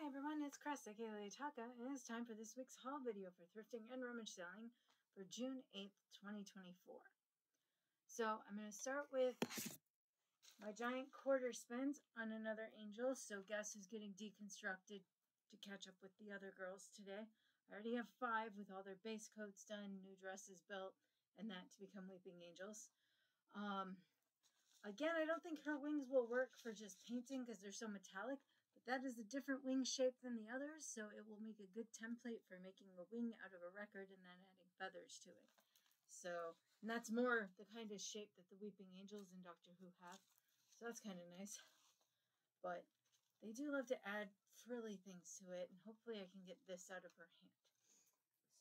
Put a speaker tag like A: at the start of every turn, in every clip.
A: everyone, it's Trashkateer Treasures, and it's time for this week's haul video for thrifting and rummage selling for June 8th, 2024. So I'm going to start with my giant quarter spins on another angel. So guess who's getting deconstructed to catch up with the other girls today? I already have 5 with all their base coats done, new dresses built, and that to become weeping angels. Again, I don't think her wings will work for just painting because they're so metallic, but that is a different wing shape than the others, so it will make a good template for making a wing out of a record and then adding feathers to it. So, and that's more the kind of shape that the Weeping Angels in Doctor Who have, so that's kind of nice. But they do love to add frilly things to it, and hopefully I can get this out of her hand.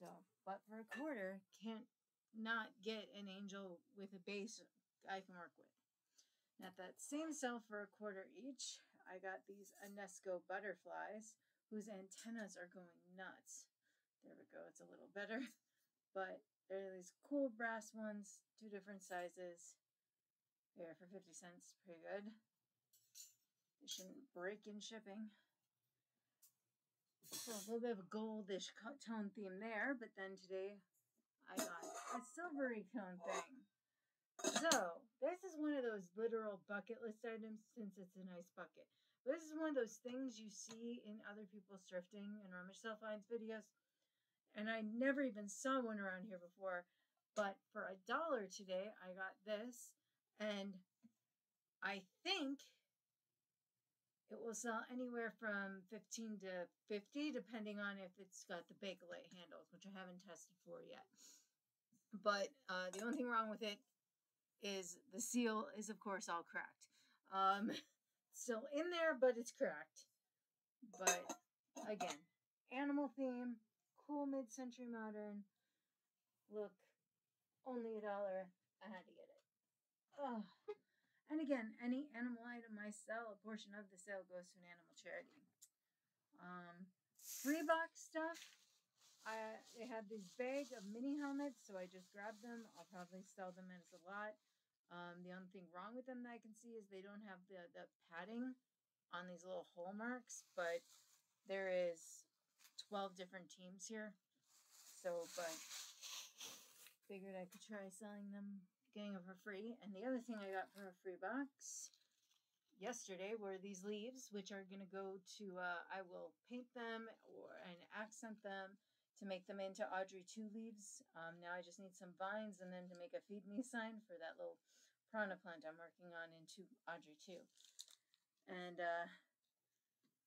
A: So, but for a quarter, can't not get an angel with a base I can work with. At that same sale for a quarter each, I got these UNESCO butterflies whose antennas are going nuts. There we go, it's a little better. But they're these cool brass ones, 2 different sizes. Here for 50 cents, pretty good. They shouldn't break in shipping. So a little bit of a goldish tone theme there, but then today I got a silvery tone thing. So, this is one of those literal bucket list items since it's a nice bucket. But this is one of those things you see in other people's thrifting and rummage sale finds videos. And I never even saw one around here before. But for $1 today, I got this. And I think it will sell anywhere from $15 to $50, depending on if it's got the Bakelite handles, which I haven't tested for yet. But the only thing wrong with it is the seal is of course all cracked. Still in there, but it's cracked. But again, animal theme, cool mid-century modern look, only $1. I had to get it. Oh. And again, any animal item I sell, a portion of the sale goes to an animal charity. Free box stuff. They have this bag of mini helmets, so I just grabbed them. I'll probably sell them as a lot. The only thing wrong with them that I can see is they don't have the padding on these little hole marks, but there is 12 different teams here. So, but figured I could try selling them, getting them for free. And the other thing I got for a free box yesterday were these leaves, which are going to go to, I will paint them and accent them to make them into Audrey 2 leaves. Now I just need some vines and then to make a feed me sign for that little piranha plant I'm working on into Audrey 2. And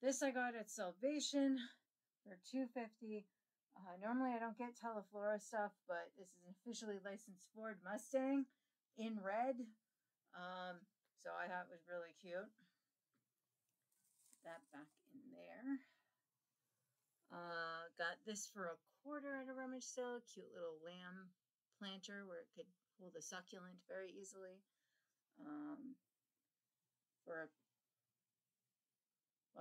A: this I got at Salvation for $2.50. Normally I don't get Teleflora stuff, but this is an officially licensed Ford Mustang in red. So I thought it was really cute. Put that back in there. Got this for a quarter at a rummage sale. Cute little lamb planter where it could pull the succulent very easily. Well,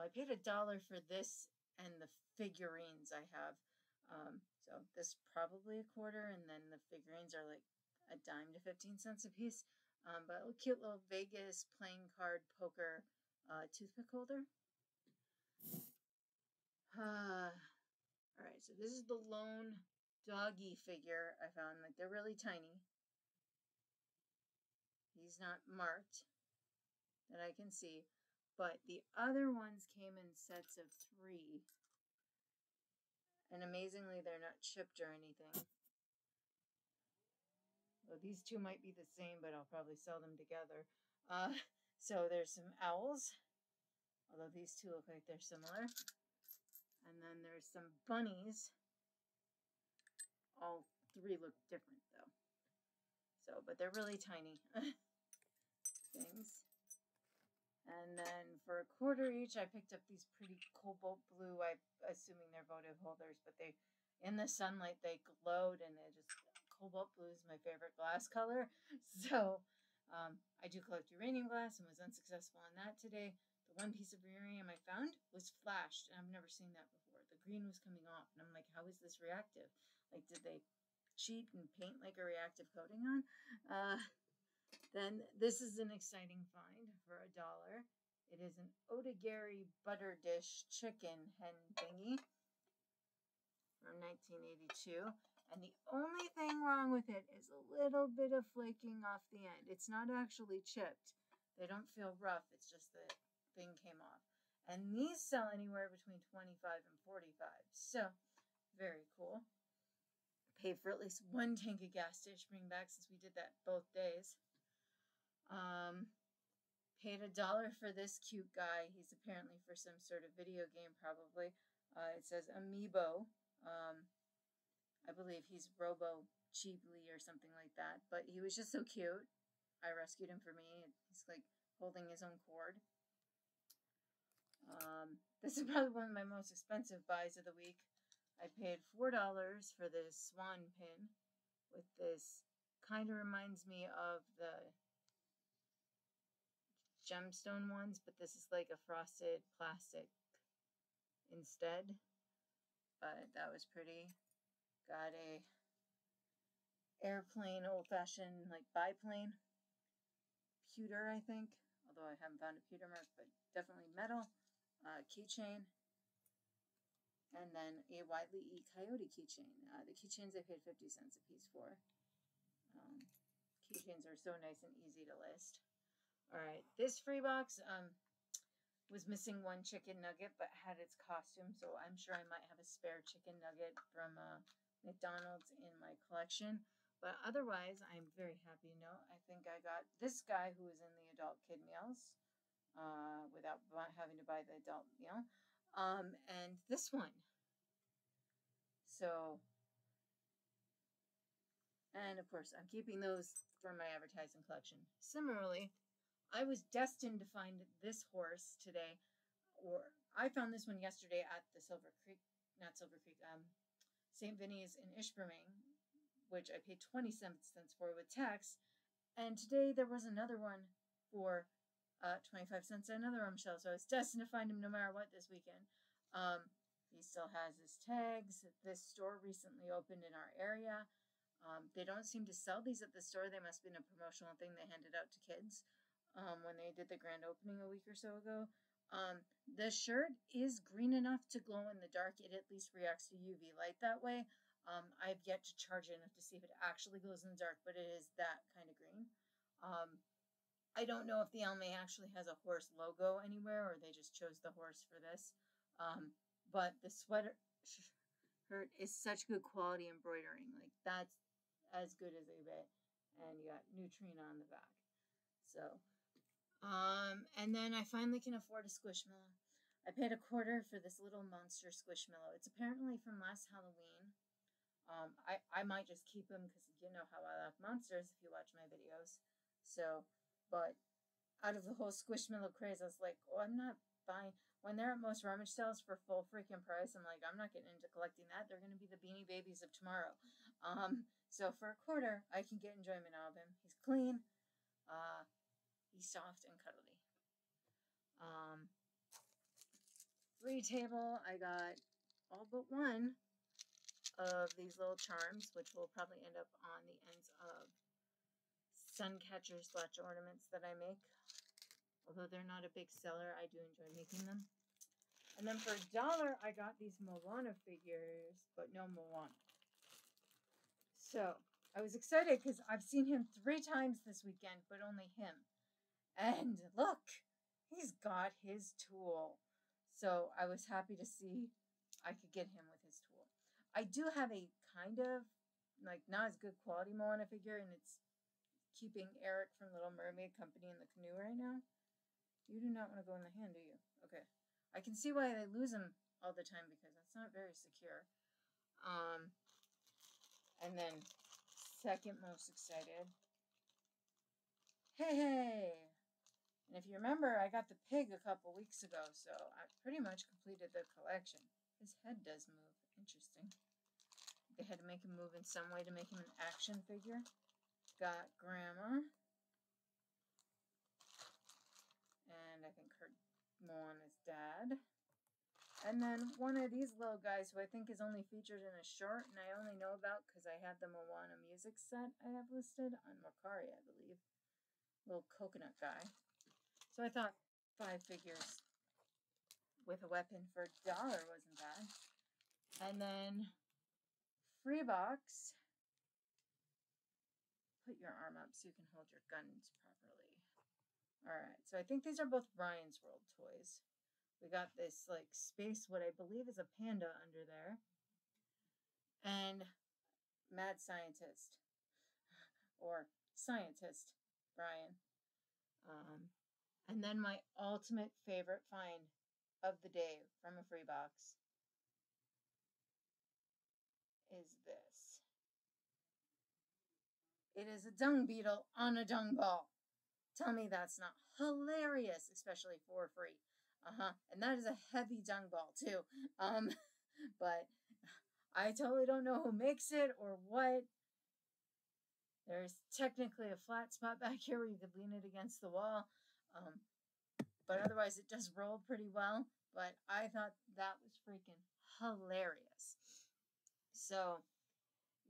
A: I paid $1 for this and the figurines I have. So this probably a quarter, and then the figurines are like a dime to 15 cents a piece. But a cute little Vegas playing card poker toothpick holder. Alright, so this is the lone doggy figure I found. Like, they're really tiny. He's not marked that I can see. But the other ones came in sets of 3. And amazingly, they're not chipped or anything. Well, these 2 might be the same, but I'll probably sell them together. So there's some owls. Although these 2 look like they're similar. And then there's some bunnies. All 3 look different, though. So, but they're really tiny things. And then for a quarter each, I picked up these pretty cobalt blue. I'm assuming they're votive holders, but they, in the sunlight, they glowed, and they just, cobalt blue is my favorite glass color. So I do collect uranium glass and was unsuccessful in that today. The one piece of uranium I found was flashed, and I've never seen that before. The green was coming off, and I'm like, how is this reactive? Like, did they cheat and paint like a reactive coating on? Then this is an exciting find for $1. It is an Otagari butter dish chicken hen thingy from 1982. And the only thing wrong with it is a little bit of flaking off the end. It's not actually chipped. They don't feel rough. It's just the thing came off. And these sell anywhere between 25 and 45. So, very cool. Paid for at least one tank of gas to bring back since we did that both days. Paid $1 for this cute guy. He's apparently for some sort of video game, probably. It says Amiibo. I believe he's Robo Cheaply or something like that. But he was just so cute. I rescued him for me. He's like holding his own cord. This is probably one of my most expensive buys of the week. I paid $4 for this swan pin with this. Kind of reminds me of the gemstone ones, but this is like a frosted plastic instead. But that was pretty. Got a airplane, old-fashioned like biplane pewter, I think, although I haven't found a pewter mark, but definitely metal. Keychain, and then a Widely E Coyote keychain. The keychains I paid 50 cents a piece for. Keychains are so nice and easy to list. All right, this free box was missing one chicken nugget, but had its costume, so I'm sure I might have a spare chicken nugget from McDonald's in my collection. But otherwise, I'm very happy to know I think I got this guy who was in the adult kid meals without having to buy the adult meal, and this one. So, and of course, I'm keeping those for my advertising collection. Similarly, I was destined to find this horse today, or I found this one yesterday at the St. Vinny's in Ishpeming, which I paid 20 cents for with tax. And today there was another one for 25 cents at another Rummage sale. So I was destined to find him no matter what this weekend. He still has his tags. This store recently opened in our area. They don't seem to sell these at the store. They must have been a promotional thing they handed out to kids when they did the grand opening a week or so ago. The shirt is green enough to glow in the dark. It at least reacts to UV light that way. I've yet to charge it enough to see if it actually glows in the dark, but it is that kind of green. I don't know if the Almay actually has a horse logo anywhere, or they just chose the horse for this. But the sweater shirt is such good quality embroidering. Like, that's as good as they get. And you got Neutrina on the back. So, and then I finally can afford a Squishmallow. I paid $0.25 for this little monster Squishmallow. It's apparently from last Halloween. I might just keep him because you know how I love monsters if you watch my videos. So, but out of the whole Squishmallow craze, I was like, oh, I'm not buying. When they're at most Rummage sales for full freaking price, I'm like, I'm not getting into collecting that. They're going to be the Beanie Babies of tomorrow. So for $0.25, I can get enjoyment out of him. He's clean. He's soft and cuddly. Free table, I got all but one of these little charms, which will probably end up on the ends of sun catchers / ornaments that I make. Although they're not a big seller, I do enjoy making them. And then for $1, I got these Moana figures, but no Moana. So I was excited because I've seen him 3 times this weekend, but only him. And look, he's got his tool. So I was happy to see I could get him with his tool. I do have a kind of, like, not as good quality Moana figure, and it's keeping Eric from Little Mermaid company in the canoe right now. You do not want to go in the hand, do you? Okay. I can see why they lose him all the time because that's not very secure. And then, second most excited. Hey! And if you remember, I got the pig a couple weeks ago, so I pretty much completed the collection. His head does move. Interesting. They had to make him move in some way to make him an action figure. Got Grandma. And I think her Moana's dad. And then one of these little guys who I think is only featured in a short, and I only know about because I have the Moana music set I have listed on Mercari, I believe. Little coconut guy. So I thought 5 figures with a weapon for $1 wasn't bad. And then free box. Put your arm up so you can hold your guns properly. Alright, so I think these are both Ryan's World toys. We got this like space, what I believe is a panda under there. And Mad Scientist. Or Scientist Brian. And then my ultimate favorite find of the day from a free box is this. It is a dung beetle on a dung ball. Tell me that's not hilarious, especially for free. And that is a heavy dung ball too. But I totally don't know who makes it or what. There's technically a flat spot back here where you could lean it against the wall. But otherwise it does roll pretty well. But I thought that was freaking hilarious. So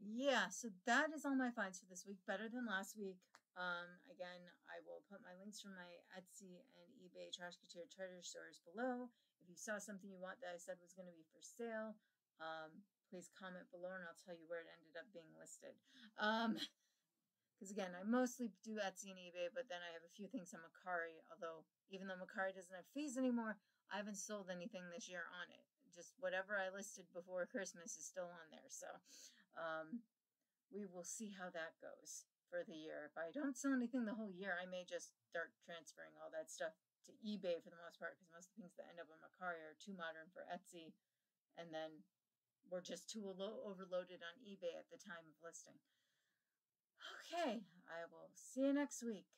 A: yeah, so that is all my finds for this week. Better than last week. Again, I will put my links from my Etsy and eBay Trashkateer Treasures stores below. If you saw something you want that I said was going to be for sale, please comment below and I'll tell you where it ended up being listed. Because again, I mostly do Etsy and eBay, but then I have a few things on Mercari, although even though Mercari doesn't have fees anymore, I haven't sold anything this year on it. Just whatever I listed before Christmas is still on there. So we will see how that goes for the year. If I don't sell anything the whole year, I may just start transferring all that stuff to eBay for the most part, because most of the things that end up on Mercari are too modern for Etsy, and then we're just too overloaded on eBay at the time of listing. Okay, I will see you next week.